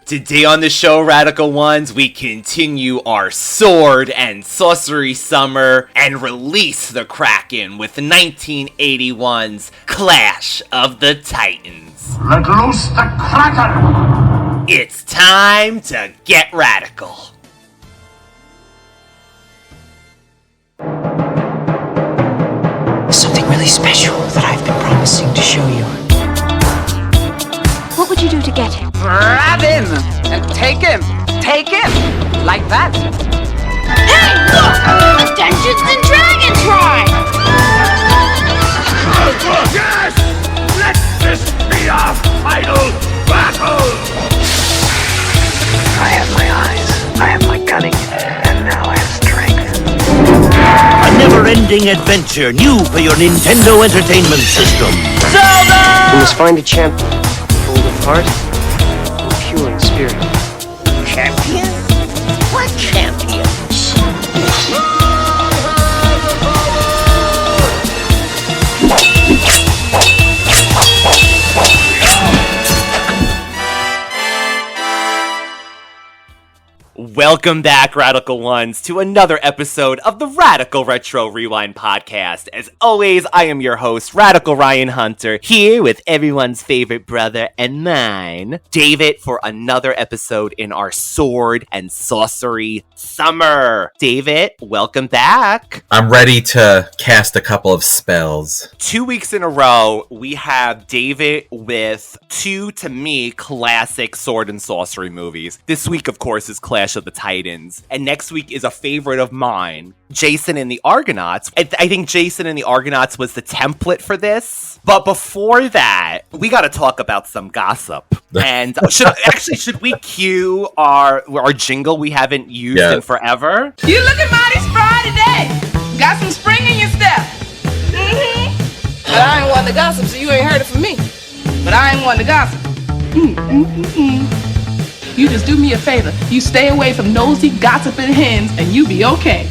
Today on the show, Radical Ones, we continue our sword and sorcery summer and release the Kraken with 1981's Clash of the Titans. Let loose the Kraken! It's time to get radical. Something really special that I've been promising to show you. What would you do to get him? Grab him and take him. Take him. Like that. Hey, look! A Dungeons and Dragons ride! Yes! Let this be our final battle! I have my eyes, I have my cunning, and now I have strength. A never-ending adventure new for your Nintendo Entertainment System. Zelda! You must find a champion, full of heart and pure in spirit. Champion? What champions? Welcome back, Radical Ones, to another episode of the Radical Retro Rewind podcast. As always, I am your host, Radical Ryan Hunter, here with everyone's favorite brother and mine, David, for another episode in our Sword and Sorcery Summer. David, welcome back. I'm ready to cast a couple of spells. 2 weeks in a row, we have David with two, to me, classic sword and sorcery movies. This week, of course, is Clash of the Titans. And next week is a favorite of mine, Jason and the Argonauts. I think Jason and the Argonauts was the template for this. But before that, we got to talk about some gossip. And should we cue our jingle we haven't used in forever? You looking mighty spry today. Got some spring in your step. But I ain't one to gossip, so you ain't heard it from me. But I ain't one to gossip. You just do me a favor. You stay away from nosy, gossiping hens, and you be okay.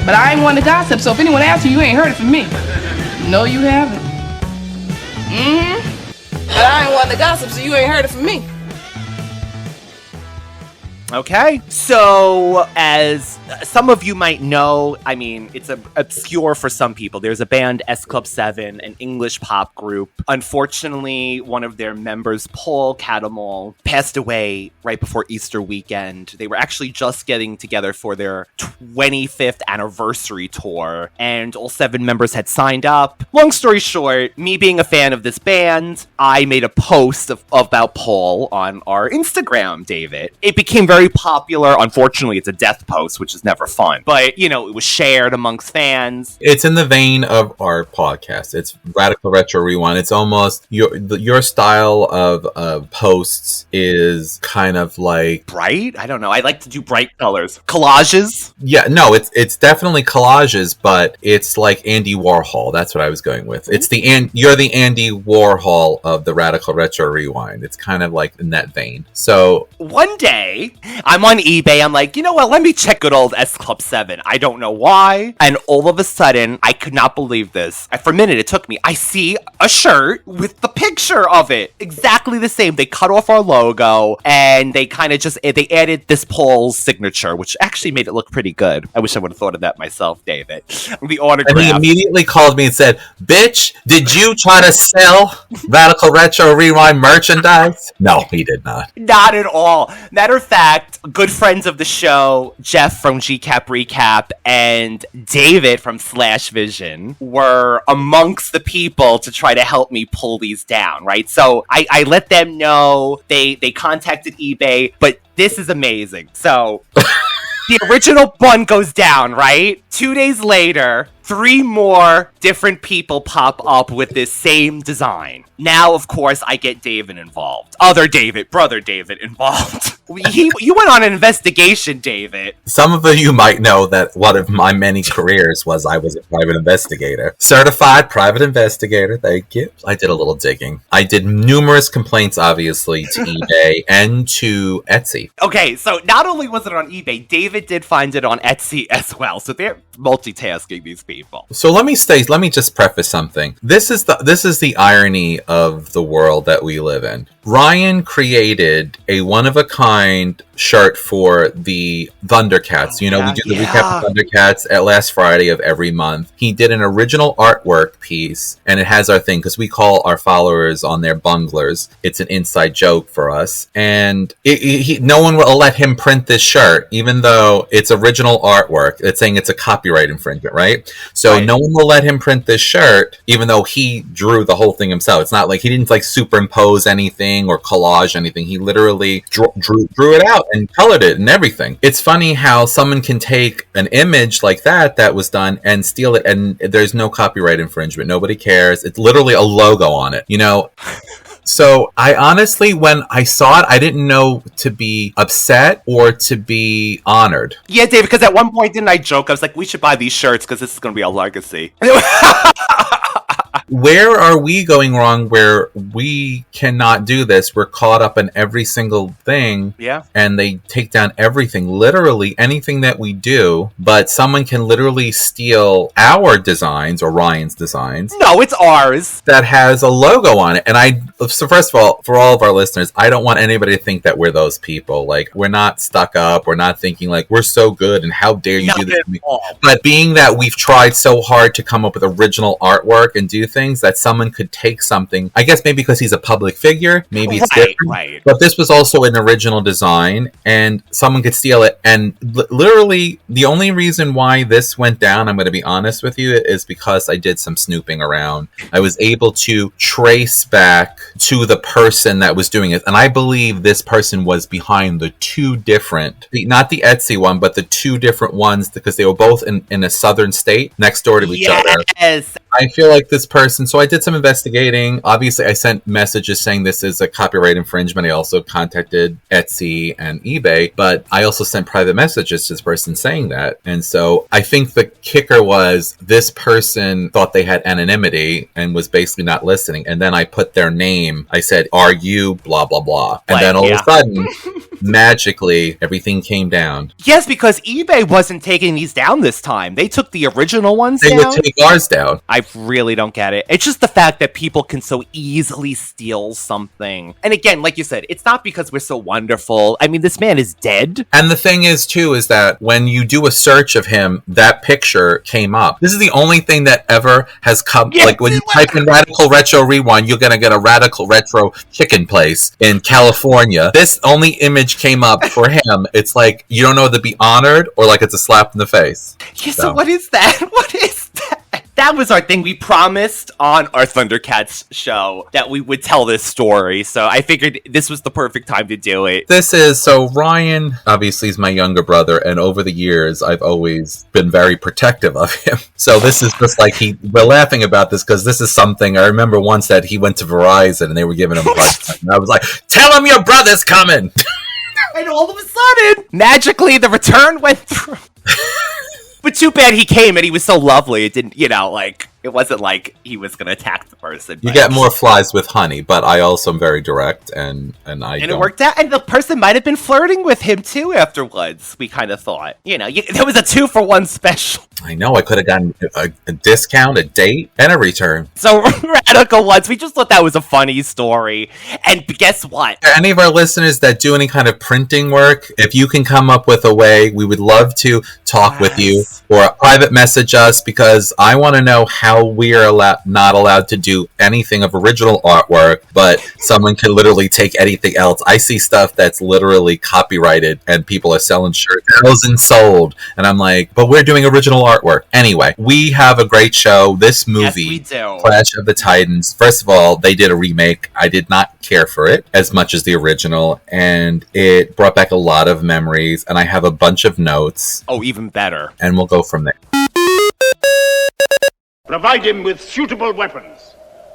But I ain't one to gossip, so if anyone asks you, you ain't heard it from me. No, you haven't. But I ain't one to gossip, so you ain't heard it from me. Okay, so as some of you might know, I mean, it's obscure for some people. There's a band, S Club 7, an English pop group. Unfortunately, one of their members, Paul Catamol, passed away right before Easter weekend. They were actually just getting together for their 25th anniversary tour, and all 7 members had signed up. Long story short, me being a fan of this band, I made a post about Paul on our Instagram, David. It became very popular. Unfortunately, it's a death post, which is never fun. But, you know, it was shared amongst fans. It's in the vein of our podcast. It's Radical Retro Rewind. It's almost your style of posts is kind of like bright. I don't know. I like to do bright colors. Collages. Yeah, no, it's definitely collages, but it's like Andy Warhol. That's what I was going with. It's you're the Andy Warhol of the Radical Retro Rewind. It's kind of like in that vein. So one day, I'm on eBay. I'm like, you know what? Let me check good old S Club 7. I don't know why. And all of a sudden, I could not believe this. For a minute, it took me. I see a shirt with the picture of it. Exactly the same. They cut off our logo and they kind of they added this Paul's signature, which actually made it look pretty good. I wish I would have thought of that myself, David. The autograph. And he immediately called me and said, "Bitch, did you try to sell Radical Retro Rewind merchandise?" No, he did not. Not at all. Matter of fact, good friends of the show, Jeff from GCap Recap and David from Slash Vision, were amongst the people to try to help me pull these down, right? So I let them know. They contacted eBay, but this is amazing. So the original one goes down, right? 2 days later, 3 more different people pop up with this same design. Now, of course, I get David involved. Other David, brother David involved. You went on an investigation, David. Some of you might know that one of my many careers was I was a private investigator. Certified private investigator, thank you. I did a little digging. I did numerous complaints, obviously, to eBay and to Etsy. Okay, so not only was it on eBay, David did find it on Etsy as well. So they're multitasking, these people. So let me just preface something. This is the irony of the world that we live in. Ryan created a one-of-a-kind shirt for the Thundercats. You know, we do the recap of Thundercats at last Friday of every month. He did an original artwork piece, and it has our thing, because we call our followers on their bunglers. It's an inside joke for us. And no one will let him print this shirt, even though it's original artwork. It's saying it's a copyright infringement, right? So no one will let him print this shirt, even though he drew the whole thing himself. It's not like he didn't like superimpose anything or collage anything. He literally drew it out and colored it and everything. It's funny how someone can take an image like that was done and steal it, and there's no copyright infringement. Nobody cares. It's literally a logo on it, you know? So I honestly, when I saw it, I didn't know to be upset or to be honored. Yeah, Dave, because at one point, didn't I joke? I was like, we should buy these shirts because this is going to be a legacy. Where are we going wrong where we cannot do this? We're caught up in every single thing. Yeah. And they take down everything, literally anything that we do, but someone can literally steal our designs or Ryan's designs. No, it's ours. That has a logo on it. And so first of all, for all of our listeners, I don't want anybody to think that we're those people. Like, we're not stuck up. We're not thinking like, we're so good and how dare you do this to me. But being that we've tried so hard to come up with original artwork and do things, that someone could take something, I guess maybe because he's a public figure, maybe it's different. Right. But this was also an original design, and someone could steal it. And literally, the only reason why this went down, I'm going to be honest with you, is because I did some snooping around. I was able to trace back to the person that was doing it, and I believe this person was behind the two different, not the Etsy one, but the two different ones, because they were both in a southern state next door to each other. Yes. I feel like this person, so I did some investigating. Obviously, I sent messages saying this is a copyright infringement. I also contacted Etsy and eBay, but I also sent private messages to this person saying that. And so I think the kicker was this person thought they had anonymity and was basically not listening. And then I put their name. I said, "Are you blah, blah, blah?" And then all of a sudden, magically, everything came down. Yes, because eBay wasn't taking these down this time. They took the original ones down. They would take ours down. I really don't get it. It's just the fact that people can so easily steal something. And again, like you said, it's not because we're so wonderful. I mean, this man is dead. And the thing is, too, is that when you do a search of him, that picture came up. This is the only thing that ever has come. Yes, like when you type in Radical Retro Rewind, you're going to get a Radical Retro chicken place in California. This only image came up for him. It's like, you don't know whether to be honored or like it's a slap in the face. Yeah, so what is that? What is that? That was our thing. We promised on our Thundercats show that we would tell this story. So I figured this was the perfect time to do it. So Ryan, obviously, is my younger brother. And over the years, I've always been very protective of him. So this is just like we're laughing about this because this is something I remember once that he went to Verizon and they were giving him a hard time. And I was like, tell him your brother's coming. And all of a sudden, magically, the return went through. But too bad he came and he was so lovely. It didn't, it wasn't like he was going to attack the person. You get more flies with honey, but I also am very direct and it worked out. And the person might have been flirting with him too afterwards, we kind of thought. There was a 2-for-1 special. I know, I could have gotten a discount, a date, and a return. So Radical Ones, we just thought that was a funny story. And guess what? Any of our listeners that do any kind of printing work, if you can come up with a way, we would love to talk with you or private message us, because I want to know how we are not allowed to do anything of original artwork, but someone can literally take anything else. I see stuff that's literally copyrighted and people are selling shirts, thousands sold. And I'm like, but we're doing original artwork. Anyway, we have a great show. This movie, Clash of the Titans, first of all, they did a remake. I did not care for it as much as the original, and it brought back a lot of memories, and I have a bunch of notes. Oh, even better. And we'll go from there. Provide him with suitable weapons.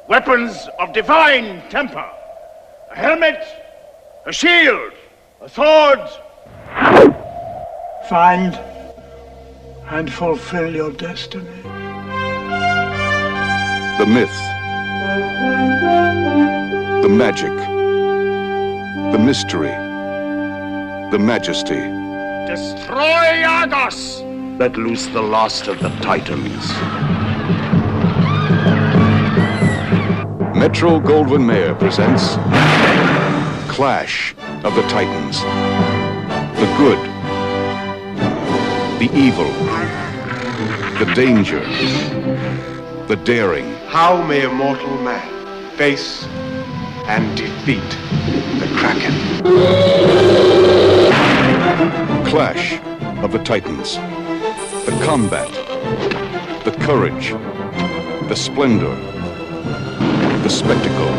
Weapons of divine temper. A helmet, a shield, a sword. Find and fulfill your destiny. The myth. The magic. The mystery. The majesty. Destroy Argos! Let loose the last of the Titans. Metro-Goldwyn-Mayer presents clash of the titans. The good, the evil, the danger, the daring. How may a mortal man face and defeat the Kraken? Clash of the titans. The combat, the courage, the splendor, the spectacle.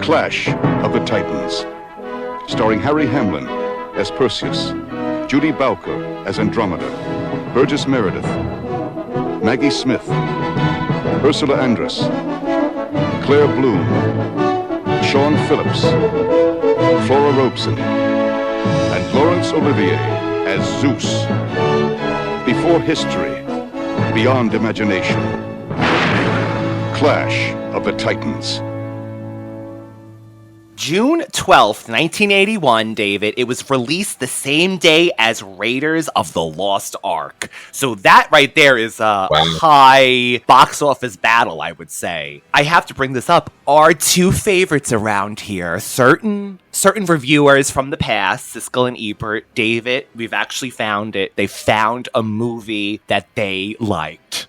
Clash of the Titans, starring Harry Hamlin as Perseus, Judi Bowker as Andromeda, Burgess Meredith, Maggie Smith, Ursula Andress, Claire Bloom, Sean Phillips, Flora Robeson, and Laurence Olivier as Zeus. Before history, beyond imagination. Clash of the Titans. June 12th, 1981, David. It was released the same day as Raiders of the Lost Ark. So that right there is a high box office battle, I would say. I have to bring this up. Our two favorites around here, certain reviewers from the past, Siskel and Ebert, David, we've actually found it. They found a movie that they liked.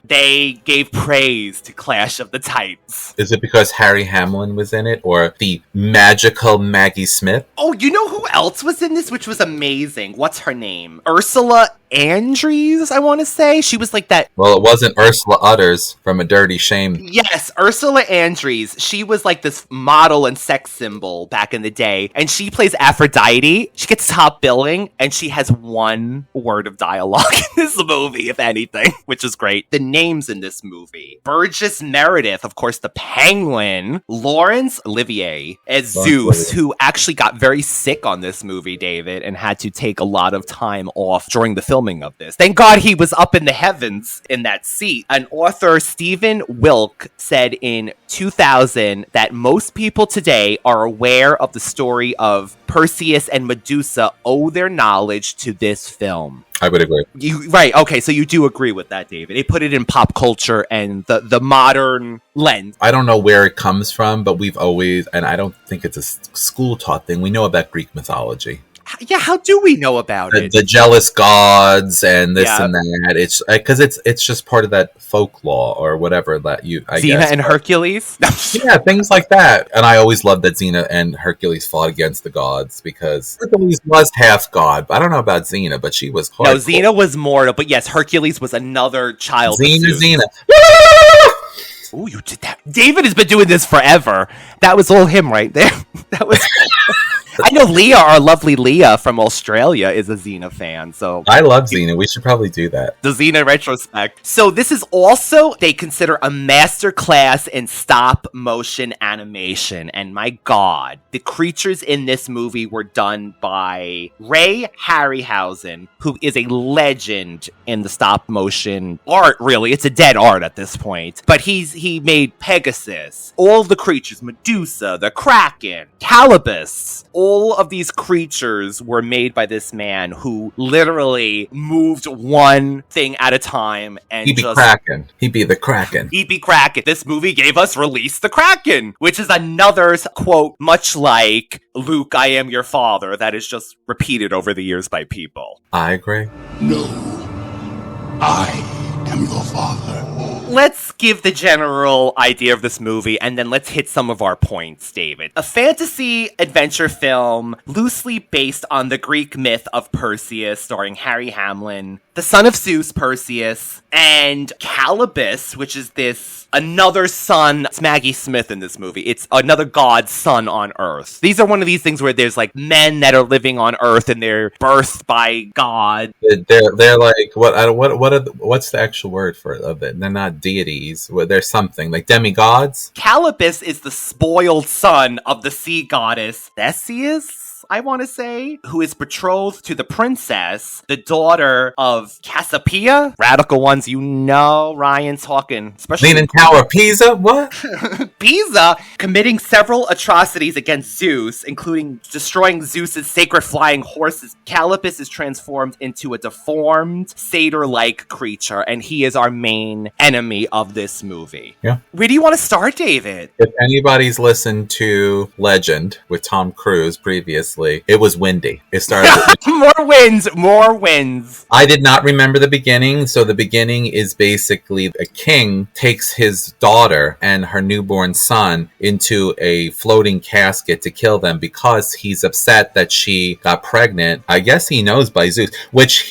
They gave praise to Clash of the Titans. Is it because Harry Hamlin was in it, or the magical Maggie Smith? Oh, you know who else was in this, which was amazing? What's her name? Ursula Andress, I want to say. She was like that. Well, it wasn't Ursula Utters from A Dirty Shame. Yes, Ursula Andress. She was like this model and sex symbol back in the day, and she plays Aphrodite. She gets top billing, and she has one word of dialogue in this movie, if anything, which is great. The names in this movie: Burgess Meredith, of course, the Penguin; Laurence Olivier as Zeus, who actually got very sick on this movie, David, and had to take a lot of time off during the filming of this. Thank God he was up in the heavens in that seat. An author, Stephen Wilk, said in 2000 that most people today are aware of the story of Perseus and Medusa owe their knowledge to this film. I would agree. Right, okay, so you do agree with that, David. They put it in pop culture and the modern lens. I don't know where it comes from, but we've always, and I don't think it's a school-taught thing, we know about Greek mythology. Yeah, how do we know about it? The jealous gods and this and that. It's because it's just part of that folklore or whatever that I Xena guess. And Hercules? Yeah, things like that. And I always loved that Xena and Hercules fought against the gods because Hercules was half god. I don't know about Xena, but she was hardcore. No, Xena was mortal, but yes, Hercules was another child. Xena. Ooh, you did that. David has been doing this forever. That was all him right there. That was... I know Leah, our lovely Leah from Australia, is a Xena fan, so... I love Xena. We should probably do that. The Xena retrospect. So this is also, they consider a masterclass in stop-motion animation. And my God, the creatures in this movie were done by Ray Harryhausen, who is a legend in the stop-motion art, really. It's a dead art at this point. But he made Pegasus, all the creatures, Medusa, the Kraken, Calibus. All of these creatures were made by this man who literally moved one thing at a time and He'd be Kraken. He'd be the Kraken. He'd be Kraken. This movie gave us Release the Kraken, which is another quote, much like Luke, I am your father, that is just repeated over the years by people. I agree. No, I am your father. Let's give the general idea of this movie, and then let's hit some of our points, David. A fantasy adventure film loosely based on the Greek myth of Perseus, starring Harry Hamlin, the son of Zeus, Perseus, and Calibus, which is another son. It's Maggie Smith in this movie. It's another god's son on Earth. These are one of these things where there's like men that are living on Earth and they're birthed by God. They're like what's the actual word for it? They're not deities. There's something like demigods. Calibus is the spoiled son of the sea goddess Theseus. I want to say, who is betrothed to the princess, the daughter of Cassiopeia. Radical ones, you know, Ryan talking. Especially Leaning Tower of Pisa? What? Pisa, committing several atrocities against Zeus, including destroying Zeus's sacred flying horses. Calipus is transformed into a deformed, satyr-like creature, and he is our main enemy of this movie. Yeah. Where do you want to start, David? If anybody's listened to Legend with Tom Cruise previously, it was windy. It started with More winds. I did not remember the beginning. So the beginning is basically a king takes his daughter and her newborn son into a floating casket to kill them because he's upset that she got pregnant. I guess he knows by Zeus, which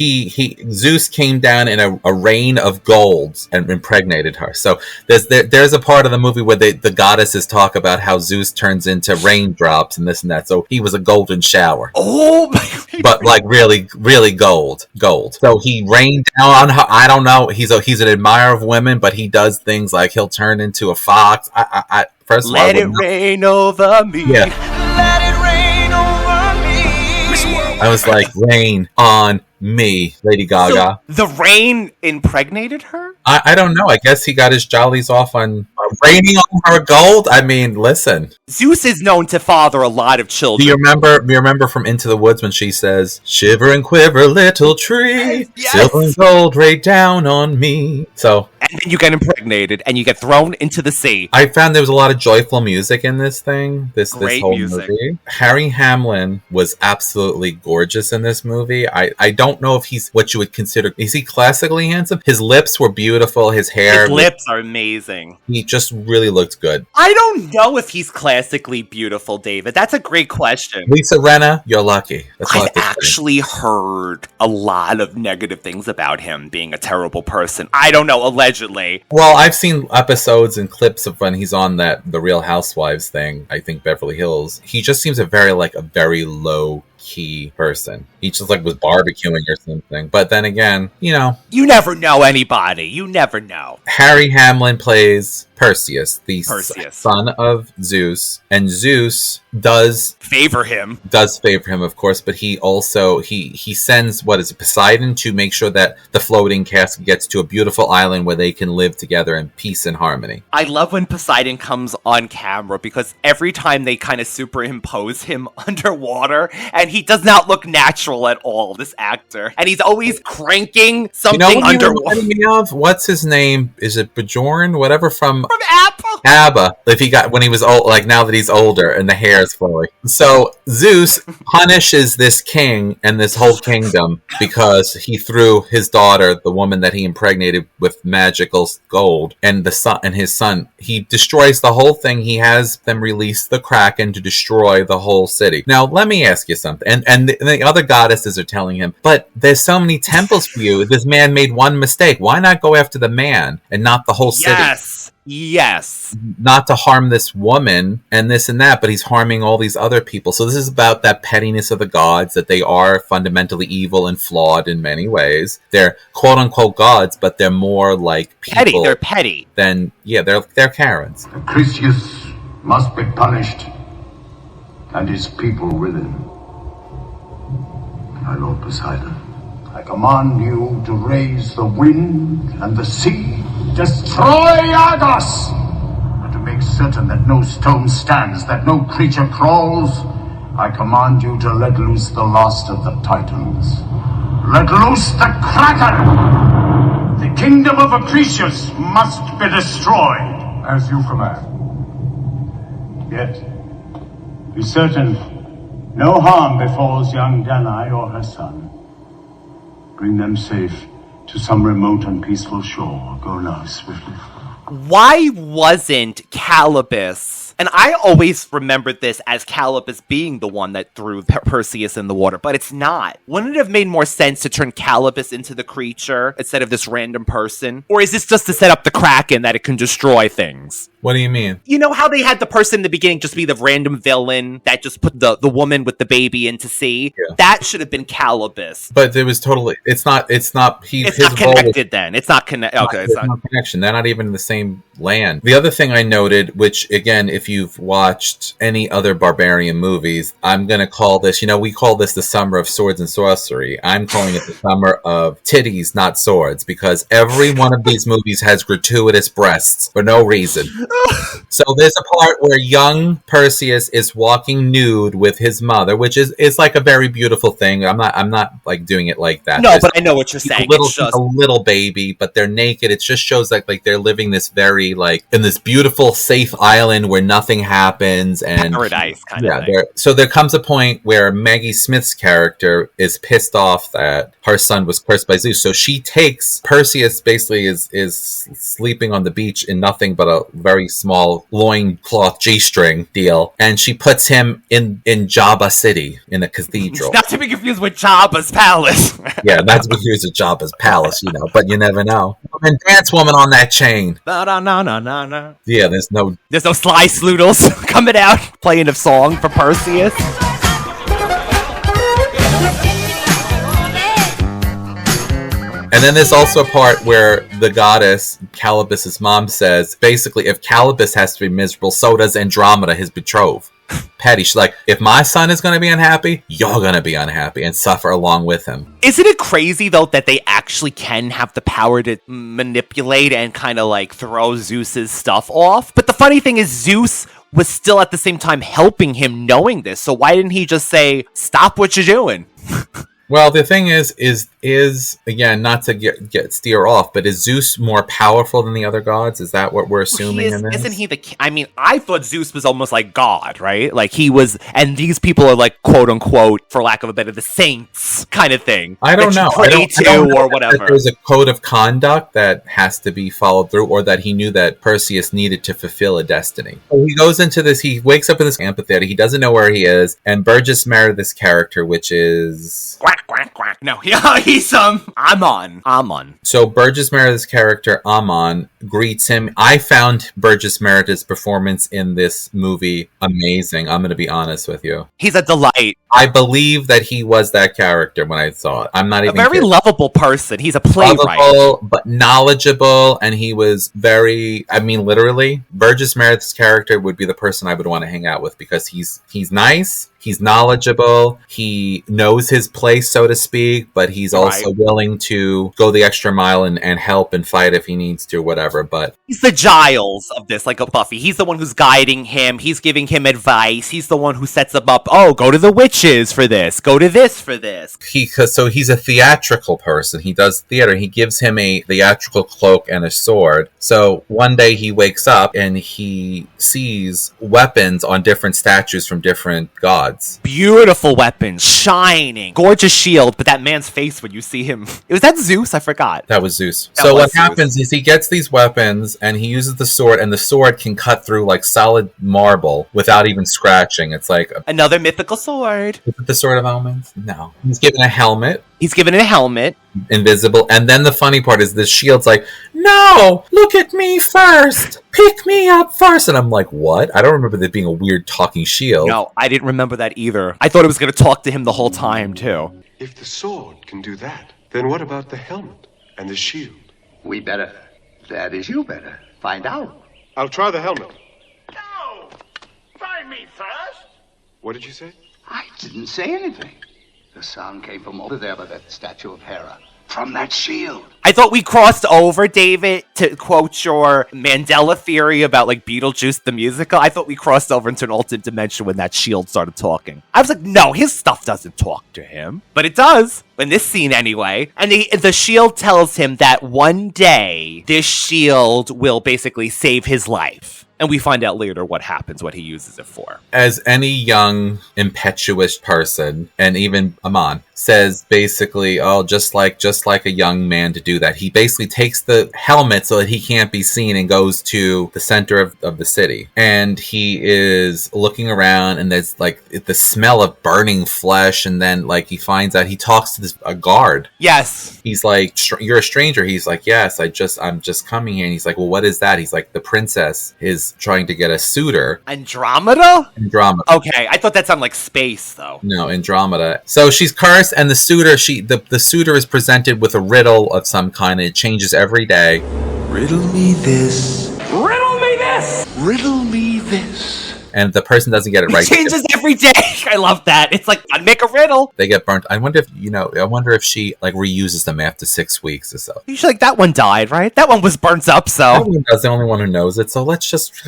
Zeus came down in a rain of gold and impregnated her. So there's a part of the movie where the goddesses talk about how Zeus turns into raindrops and this and that. So he was a golden shower. Oh my! But like really, really gold. So he rained down on her. I don't know. He's an admirer of women, but he does things like he'll turn into a fox. First of all, let it rain over me. Yeah. Let it rain over me. I was like, rain on me, Lady Gaga. So the rain impregnated her? I don't know. I guess he got his jollies off on raining on her gold. I mean, listen. Zeus is known to father a lot of children. Do you remember from Into the Woods when she says, "Shiver and quiver, little tree, yes. Silver and gold rain down on me." So, and then you get impregnated and you get thrown into the sea. I found there was a lot of joyful music in this thing. This whole music. movie. Harry Hamlin was absolutely gorgeous in this movie. I don't know if he's what you would consider. Is he classically handsome? His lips were beautiful. His hair. His lips are amazing. He just really looked good. I don't know if he's classically beautiful, David. That's a great question. Lisa Rinna, you're lucky. That's all I I've have to say. actually heard a lot of negative things about him being a terrible person. I don't know, allegedly. Well, I've seen episodes and clips of when he's on the Real Housewives thing. I think Beverly Hills. He just seems a very low key person. He just was barbecuing or something. But then again, you never know anybody. You never know. Harry Hamlin plays Perseus, the son of Zeus, and Zeus does favor him, of course, but he also he sends Poseidon to make sure that the floating casket gets to a beautiful island where they can live together in peace and harmony. I love when Poseidon comes on camera because every time they kind of superimpose him underwater and he does not look natural at all, this actor, and he's always cranking something underwater. Me of? What's his name? Is it Bjorn? Whatever from ABBA. If he got when he was old, now that he's older and the hair is flowing. So Zeus punishes this king and this whole kingdom because he threw his daughter, the woman that he impregnated, with magical gold, and his son. He destroys the whole thing. He has them release the Kraken to destroy the whole city. Now, let me ask you something. And the other goddesses are telling him, but there's so many temples for you. This man made one mistake. Why not go after the man and not the whole city? Yes. Not to harm this woman and this and that, but he's harming all these other people. So this is about that pettiness of the gods, that they are fundamentally evil and flawed in many ways. They're quote unquote gods, but they're more like people. Petty. They're petty. They're Karens. Perseus must be punished, and his people with him. My Lord Poseidon, I command you to raise the wind and the sea, destroy Argos, and to make certain that no stone stands, that no creature crawls, I command you to let loose the last of the Titans. Let loose the Kraken! The kingdom of Acrisius must be destroyed. As you command. Yet, be certain no harm befalls young Danae or her son. Bring them safe to some remote and peaceful shore. Go now, swiftly. Why wasn't Calipus, and I always remembered this as Calipus being the one that threw Perseus in the water, but it's not. Wouldn't it have made more sense to turn Calipus into the creature instead of this random person? Or is this just to set up the Kraken that it can destroy things? What do you mean? You know how they had the person in the beginning just be the random villain that just put the woman with the baby into sea? Yeah. That should have been Calibus. But it was totally, it's not It's not connected then. It's not connected. Okay, it's not. No connection. They're not even in the same land. The other thing I noted, which again, if you've watched any other barbarian movies, I'm going to call this, we call this the summer of swords and sorcery. I'm calling it the summer of titties, not swords, because every one of these movies has gratuitous breasts for no reason. So there's a part where young Perseus is walking nude with his mother, which is like a very beautiful thing. I'm not like doing it like that. No, but I know what you're saying. A little baby, but they're naked. It just shows like they're living this very like in this beautiful, safe island where nothing happens and paradise kind of thing. So there comes a point where Maggie Smith's character is pissed off that her son was cursed by Zeus. So she takes Perseus, basically is sleeping on the beach in nothing but a very small loincloth G-string deal, and she puts him in Jabba City in a cathedral. Not to be confused with Jabba's palace. Yeah, that's what confused with Jabba's palace, but you never know. And dance woman on that chain. No. Yeah, there's no Sly Sloodles coming out playing a song for Perseus. And then there's also a part where the goddess, Calibus's mom, says, basically, if Calibus has to be miserable, so does Andromeda, his betrothed. Petty. She's like, if my son is going to be unhappy, you're going to be unhappy and suffer along with him. Isn't it crazy, though, that they actually can have the power to manipulate and kind of like throw Zeus's stuff off? But the funny thing is, Zeus was still at the same time helping him knowing this. So why didn't he just say, stop what you're doing? Well, the thing is again, not to steer off, but is Zeus more powerful than the other gods? Is that what we're assuming in this? Isn't he I thought Zeus was almost like God, right? Like he was, and these people are like, quote unquote, for lack of a better, the saints kind of thing. I don't know. I don't know or whatever. There's a code of conduct that has to be followed through, or that he knew that Perseus needed to fulfill a destiny. So he goes into this, he wakes up in this amphitheater, he doesn't know where he is, and Burgess Meredith's character, which is... Quack. No, he's Amon. So Burgess Meredith's character, Amon, greets him. I found Burgess Meredith's performance in this movie amazing. I'm going to be honest with you. He's a delight. I believe that he was that character when I saw it. I'm not even a very lovable person. He's a playwright. Lovable, but knowledgeable, and he was very, literally, Burgess Meredith's character would be the person I would want to hang out with, because he's nice, he's knowledgeable, he knows his place, so to speak, but he's also willing to go the extra mile and help and fight if he needs to, whatever. But he's the Giles of this, like a Buffy. He's the one who's guiding him. He's giving him advice. He's the one who sets him up. Oh, go to the witches for this. Go to this for this. So he's a theatrical person. He does theater. He gives him a theatrical cloak and a sword. So one day he wakes up and he sees weapons on different statues from different gods. Beautiful weapons, shining, gorgeous shield. But that man's face when you see him, was that Zeus? I forgot. That was Zeus. So what happens is he gets these weapons and he uses the sword, and the sword can cut through like solid marble without even scratching. It's like another mythical sword. Is it the Sword of Omens? No. He's given a helmet. Invisible. And then the funny part is the shield's like, no, look at me first. Pick me up first. And I'm like, what? I don't remember there being a weird talking shield. No, I didn't remember that either. I thought it was going to talk to him the whole time, too. If the sword can do that, then what about the helmet and the shield? We better. That is, you better find out. I'll try the helmet. No! Try me first! What did you say? I didn't say anything. The sound came from over there by that statue of Hera. From that shield. I thought we crossed over, David, to quote your Mandela theory about like Beetlejuice the musical. I thought we crossed over into an alternate dimension when that shield started talking. I was like, no, his stuff doesn't talk to him. But it does. In this scene anyway. And the shield tells him that one day this shield will basically save his life. And we find out later what happens, what he uses it for. As any young, impetuous person, and even Amon, says basically, oh, just like a young man to do that. He basically takes the helmet so that he can't be seen and goes to the center of the city. And he is looking around, and there's like the smell of burning flesh, and then like he finds out, he talks to a guard. Yes. He's like, you're a stranger. He's like, yes, I'm just coming here. And he's like, well, what is that? He's like, the princess is trying to get a suitor. Andromeda? Andromeda. Okay, I thought that sounded like space, though. No, Andromeda. So she's cursed, and the suitor, the suitor is presented with a riddle of some kind, and it changes every day. Riddle me this. Riddle me this! Riddle me this. And the person doesn't get it right. It changes every day. I love that. It's like, I'd make a riddle. They get burnt. I wonder if she like reuses them after 6 weeks or so. Usually, like, that one died, right? That one was burnt up, so. That one does, the only one who knows it. So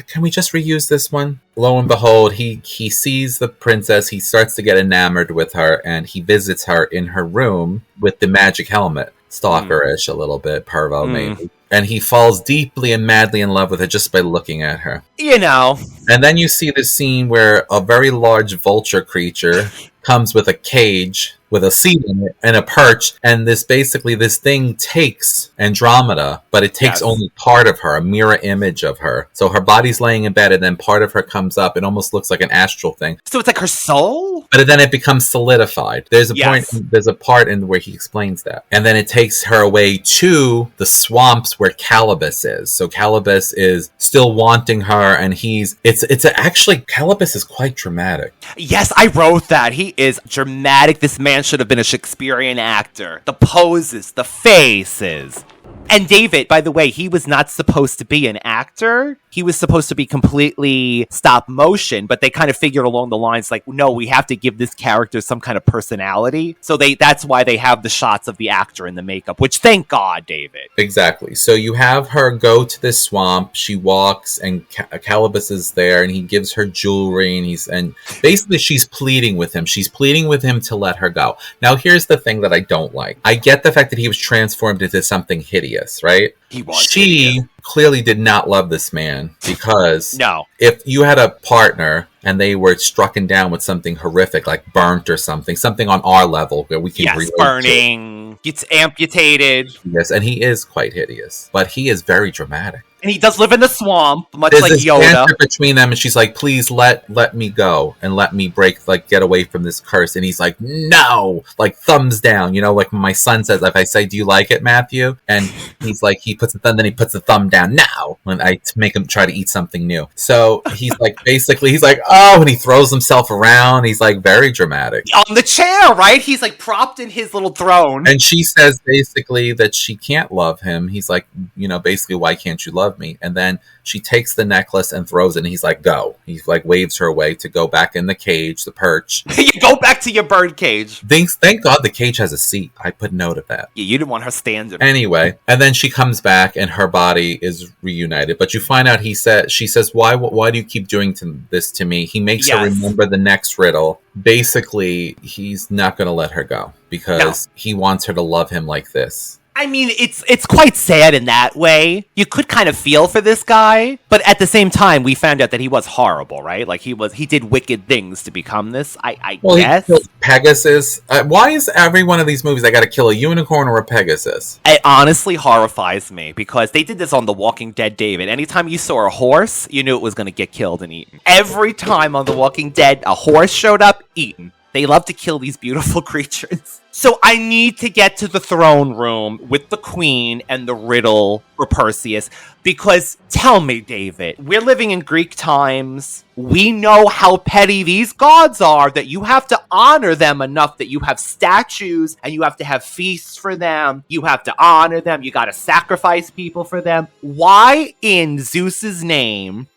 can we just reuse this one? Lo and behold, he sees the princess. He starts to get enamored with her, and he visits her in her room with the magic helmet. Stalkerish a little bit, pervo maybe. And he falls deeply and madly in love with her just by looking at her. You know. And then you see the scene where a very large vulture creature comes with a cage with a seat in it and a perch, and this thing takes Andromeda, but it takes only part of her, a mirror image of her. So her body's laying in bed, and then part of her comes up. It almost looks like an astral thing. So it's like her soul? But then it becomes solidified. There's a part in where he explains that. And then it takes her away to the swamps where Calibus is. So Calibus is still wanting her, and actually Calibus is quite dramatic. Yes, I wrote that. He is dramatic. This man should have been a Shakespearean actor. The poses, the faces. And David, by the way, he was not supposed to be an actor. He was supposed to be completely stop motion, but they kind of figured along the lines like, no, we have to give this character some kind of personality. So that's why they have the shots of the actor in the makeup, which thank God, David. Exactly. So you have her go to this swamp. She walks, and Calibus is there, and he gives her jewelry, and basically she's pleading with him. She's pleading with him to let her go. Now, here's the thing that I don't like. I get the fact that he was transformed into something hideous, right? She clearly did not love this man, because if you had a partner and they were strucken down with something horrific, like burnt or something on our level where we can relate burning, gets amputated. Yes, and he is quite hideous, but he is very dramatic. And he does live in the swamp, much There's like this Yoda. banter between them, and she's like, please let me go and let me get away from this curse. And he's like, no, like thumbs down, like my son says, if I say, do you like it, Matthew? And he's like, he puts the thumb down now when I make him try to eat something new. So he's like, basically, he's like, oh, and he throws himself around. He's like very dramatic. On the chair, right? He's like propped in his little throne. And she says basically that she can't love him. He's like, basically, why can't you love me? And then she takes the necklace and throws it, and he's like, go. He like waves her away to go back in the cage, the perch. You go back to your bird cage. Thank God the cage has a seat. I put note of that. Yeah, you didn't want her standing. Anyway, and then she comes back, and her body is reunited. But you find out she says, why do you keep doing this to me? He makes her remember the next riddle. Basically, he's not going to let her go because he wants her to love him like this. I mean, it's quite sad in that way. You could kind of feel for this guy, but at the same time, we found out that he was horrible, right? Like he did wicked things to become this. I guess. He killed Pegasus. Why is every one of these movies I got to kill a unicorn or a Pegasus? It honestly horrifies me because they did this on The Walking Dead, David. Anytime you saw a horse, you knew it was going to get killed and eaten. Every time on The Walking Dead, a horse showed up, eaten. They love to kill these beautiful creatures. So I need to get to the throne room with the queen and the riddle for Perseus. Because tell me, David, we're living in Greek times. We know how petty these gods are, that you have to honor them enough that you have statues and you have to have feasts for them. You have to honor them. You got to sacrifice people for them. Why in Zeus's name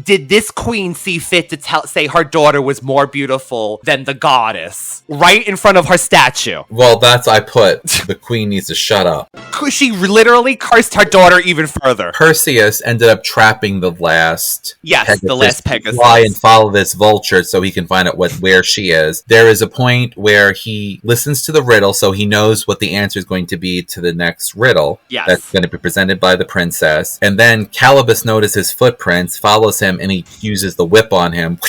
did this queen see fit to say her daughter was more beautiful than the goddess right in front of her statue? Well, I put the queen needs to shut up. She literally cursed her daughter even further. Perseus ended up trapping the last Pegasus. Fly and follow this vulture so he can find out where she is. There is a point where he listens to the riddle so he knows what the answer is going to be to the next riddle. Yes. That's going to be presented by the princess. And then Calibus notices footprints, follows him, and he uses the whip on him.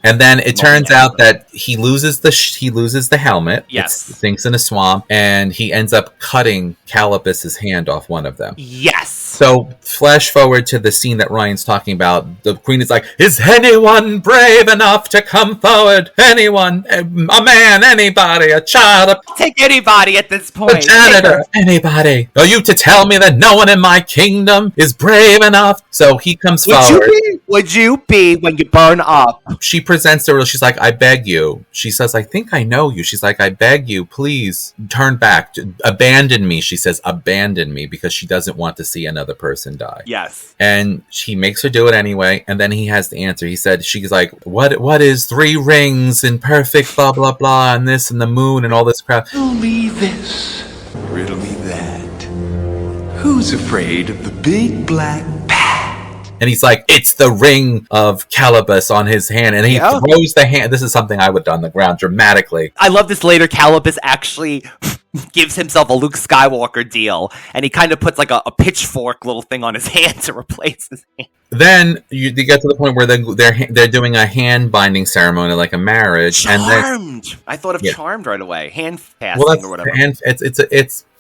And then it turns out that he loses the helmet. Yes. It sinks in a swamp, and he ends up cutting Calibus's hand off one of them. Yes. So, flash forward to the scene that Ryan's talking about. The queen is like, is anyone brave enough to come forward? Anyone? A man, anybody, a child? Take anybody at this point. A janitor, anybody. Are you to tell me that no one in my kingdom is brave enough? So he comes forward. Would you be when you burn up? She presents to her, she's like, I beg you. She says, I think I know you. She's like, I beg you, please turn back. Abandon me. She says, abandon me, because she doesn't want to see another person die. Yes. And she makes her do it anyway, and then he has the answer. He said, she's like, what is 3 rings and perfect blah blah blah and this and the moon and all this crap. Riddle me this, riddle me that. Who's afraid of the big black bat? And he's like, it's the ring of Calibus on his hand, and he throws the hand. This is something I would do on the ground dramatically. I love this later. Calibus actually gives himself a Luke Skywalker deal, and he kind of puts like a pitchfork little thing on his hand to replace his hand. Then you get to the point where they're doing a hand binding ceremony, like a marriage. Charmed. I thought of Charmed right away. Hand passing or whatever.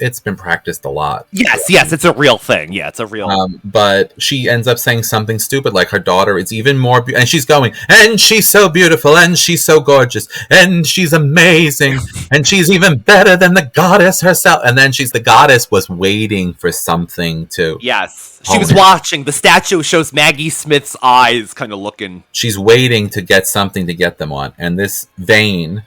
It's been practiced a lot. Yes, it's a real thing. Yeah, it's a real. But she ends up saying something stupid, like her daughter is even more, and she's going, and she's so beautiful, and she's so gorgeous, and she's amazing, and she's even better than the goddess herself. And then the goddess was waiting for something to. Yes. She was watching. The statue shows Maggie Smith's eyes kind of looking. She's waiting to get something to get them on. And this vain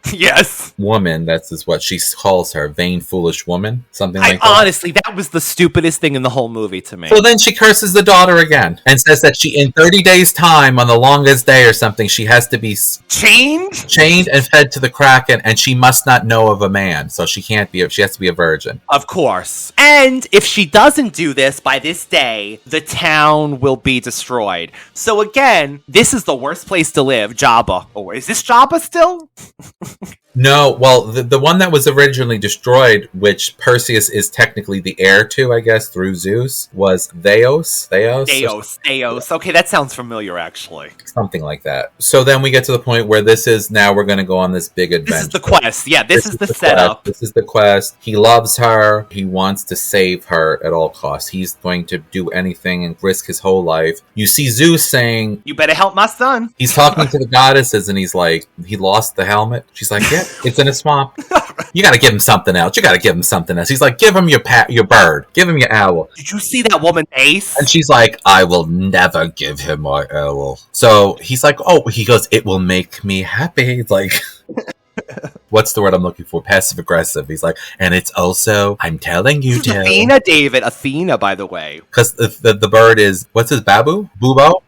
woman, that's what she calls her, vain, foolish woman, something like that. Honestly, that was the stupidest thing in the whole movie to me. So then she curses the daughter again and says that in 30 days' time, on the longest day or something, she has to be chained and fed to the Kraken, and she must not know of a man. So she has to be a virgin. Of course. And if she doesn't do this by this day, the town will be destroyed. So again, this is the worst place to live, Jabba. Or is this Jabba still? No, well, the one that was originally destroyed, which Perseus is technically the heir to, I guess, through Zeus, was Theos. Okay, that sounds familiar, actually. Something like that. So then we get to the point where we're going to go on this big adventure. This is the quest. Yeah, this is the setup. This is the quest. He loves her. He wants to save her at all costs. He's going to do anything and risk his whole life. You see Zeus saying, you better help my son. He's talking to the goddesses, and he's like, he lost the helmet. She's like, yeah, it's in a swamp. You got to give him something else. He's like, give him your bird. Give him your owl. Did you see that woman Ace? And she's like, I will never give him my owl. So he's like, he goes, it will make me happy. It's like, what's the word I'm looking for? Passive aggressive. He's like, and it's also, I'm telling you, Jill. Athena, David. Athena, by the way. Because the bird is, what's his babu? Bubo.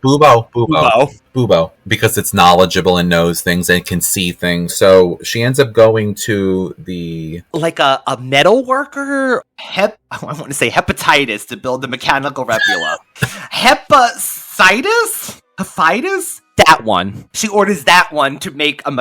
Because it's knowledgeable and knows things and can see things. So she ends up going to like a metal worker, I want to say hepatitis to build the mechanical replica. Hephaestus? That one. She orders that one to make a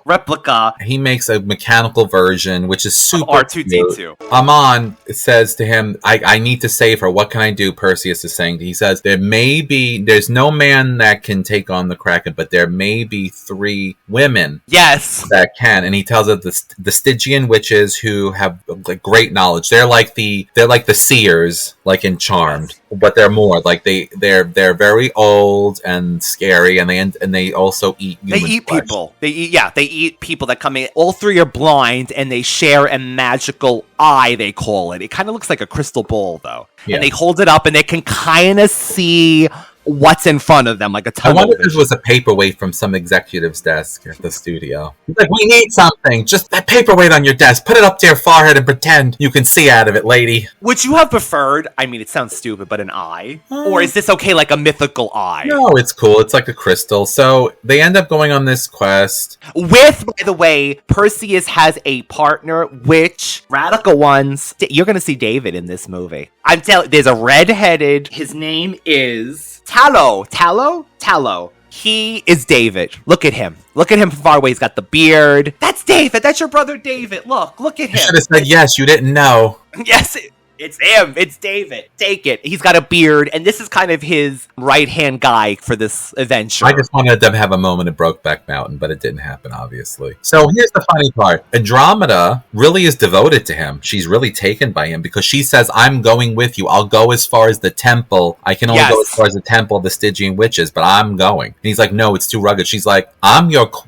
replica. He makes a mechanical version, which is super R2-D2. cute. Amon says to him, I need to save her. What can I do? Perseus is saying. He says, there's no man that can take on the Kraken, but there may be 3 women. Yes. That can. And he tells us the Stygian witches who have like great knowledge. They're like the seers, like in Charmed. But they're more like they're very old and scary, and they also eat human flesh. People. They eat people that come in. All 3 are blind, and they share a magical eye, they call it. It kind of looks like a crystal ball, though. Yeah. And they hold it up, and they can kind of see what's in front of them, like a tunnel. I wonder if this was a paperweight from some executive's desk at the studio. He's like, we need something. Just that paperweight on your desk. Put it up to your forehead and pretend you can see out of it, lady. Would you have preferred, I mean, it sounds stupid, but an eye? Or is this okay, like a mythical eye? No, it's cool. It's like a crystal. So they end up going on this quest. With, by the way, Perseus has a partner, which, radical ones, you're going to see David in this movie. I'm telling you, there's a redheaded, his name is Tallow. He is David. Look at him from far away. He's got the beard. That's David. That's your brother David. Look at him. You should have said yes. You didn't know. Yes. It's him. It's David. Take it. He's got a beard, and this is kind of his right-hand guy for this adventure. I just wanted them to have a moment at Brokeback Mountain, but it didn't happen, obviously. So here's the funny part. Andromeda really is devoted to him. She's really taken by him because she says, I'm going with you. I'll go as far as the temple. I can only go as far as the temple of the Stygian witches, but I'm going. And he's like, no, it's too rugged. She's like,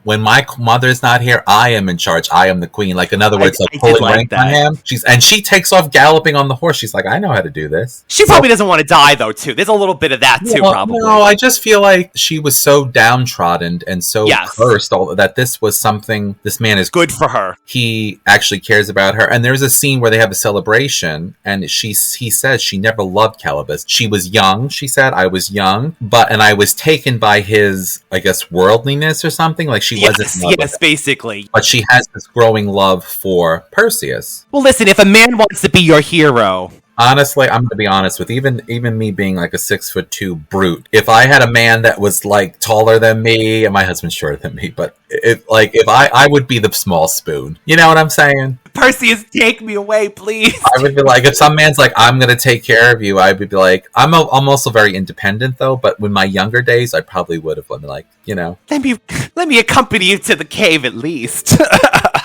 when my mother's not here, I am in charge. I am the queen. Like, in other words, pulling rank on him. And she takes off galloping on the horse. She's like, I know how to do this. She probably doesn't want to die, though, too. There's a little bit of that, too, probably. No, I just feel like she was so downtrodden and so cursed that this was something, this man is good for her. He actually cares about her. And there's a scene where they have a celebration, and he says she never loved Calibus. She was young, she said. I was young, and I was taken by his, I guess, worldliness or something. Like, she wasn't in love with him. Basically. But she has this growing love for Perseus. Well, listen, if a man wants to be your hero... Honestly, I'm going to be honest with even me being like a 6'2" brute. If I had a man that was like taller than me, and my husband's shorter than me, but if I would be the small spoon. You know what I'm saying? Perseus, take me away, please. I would be like, if some man's like, I'm going to take care of you, I would be like, I'm also very independent though, but in my younger days, I probably would have been like, you know. Let me accompany you to the cave at least.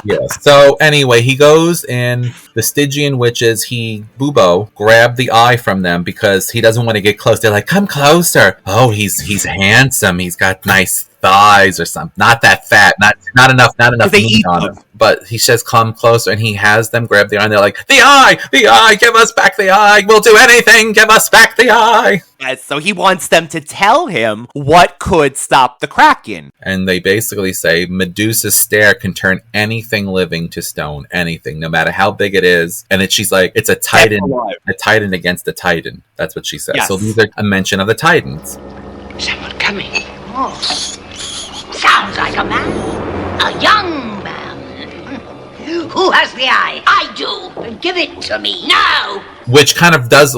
Yes. So anyway, he goes in. The Stygian witches, Bubo, grabbed the eye from them because he doesn't want to get close. They're like, come closer. Oh, he's handsome. He's got nice thighs or something. Not that fat. Not enough meat on him. But he says, come closer, and he has them grab the eye, and they're like, the eye, give us back the eye. We'll do anything. Give us back the eye. Yes, so he wants them to tell him what could stop the Kraken. And they basically say Medusa's stare can turn anything living to stone, anything, no matter how big it is. And she's like, it's a titan against a titan. That's what she says. Yes. So these are a mention of the titans. Someone coming. Oh, sounds like a man. A young man. Who has the eye? I do. Give it to me now. Which kind of does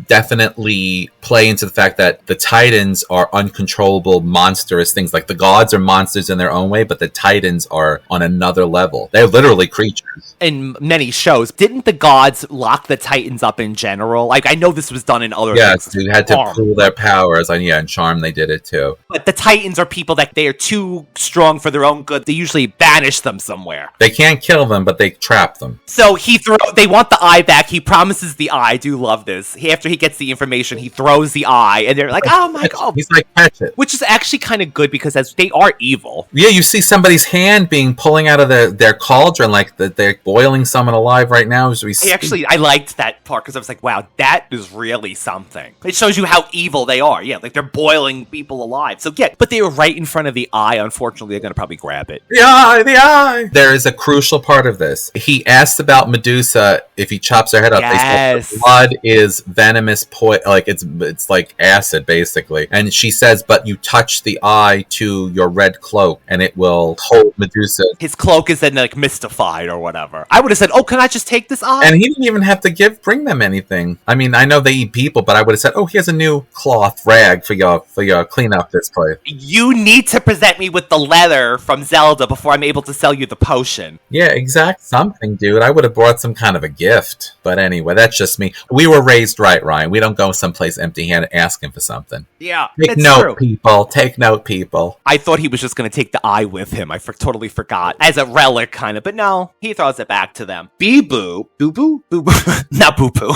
definitely play into the fact that the Titans are uncontrollable, monstrous things. Like, the gods are monsters in their own way, but the Titans are on another level. They're literally creatures. In many shows, didn't the gods lock the Titans up in general? Like, I know this was done in other things. Yes, you had to pool their powers. And in Charm they did it too. But the Titans are people that they are too strong for their own good. They usually banish them somewhere. They can't kill them, but they trap them. So they want the eye back. He promises the eye. I do love this. After he gets the information, he throws the eye, and they're like, oh my god. He's like, catch it. Which is actually kind of good because as they are evil. Yeah, you see somebody's hand pulling out of their cauldron, like they're boiling someone alive right now as we speak. I liked that part because I was like, wow, that is really something. It shows you how evil they are. Yeah, like they're boiling people alive. So yeah, but they were right in front of the eye. Unfortunately, they're going to probably grab it. The eye! There is a crucial part of this. He asks about Medusa if he chops her head up. Yes. They say blood is venomous, like it's like acid, basically. And she says, but you touch the eye to your red cloak, and it will hold Medusa. His cloak is then like mystified or whatever. I would have said, oh, can I just take this eye? And he didn't even have to bring them anything. I mean, I know they eat people, but I would have said, oh, here's a new cloth rag for your clean up this place. You need to present me with the leather from Zelda before I'm able to sell you the potion. Yeah, exact something, dude. I would have brought some kind of a gift. But anyway, that's just me. We were raised right, Ryan. We don't go someplace empty-handed asking for something. Yeah, Take note, people. Take note, people. I thought he was just going to take the eye with him. I totally forgot. As a relic, kind of. But no, he throws it back to them. Boo-boo. Boo-boo? Boo-boo. Not boo-boo.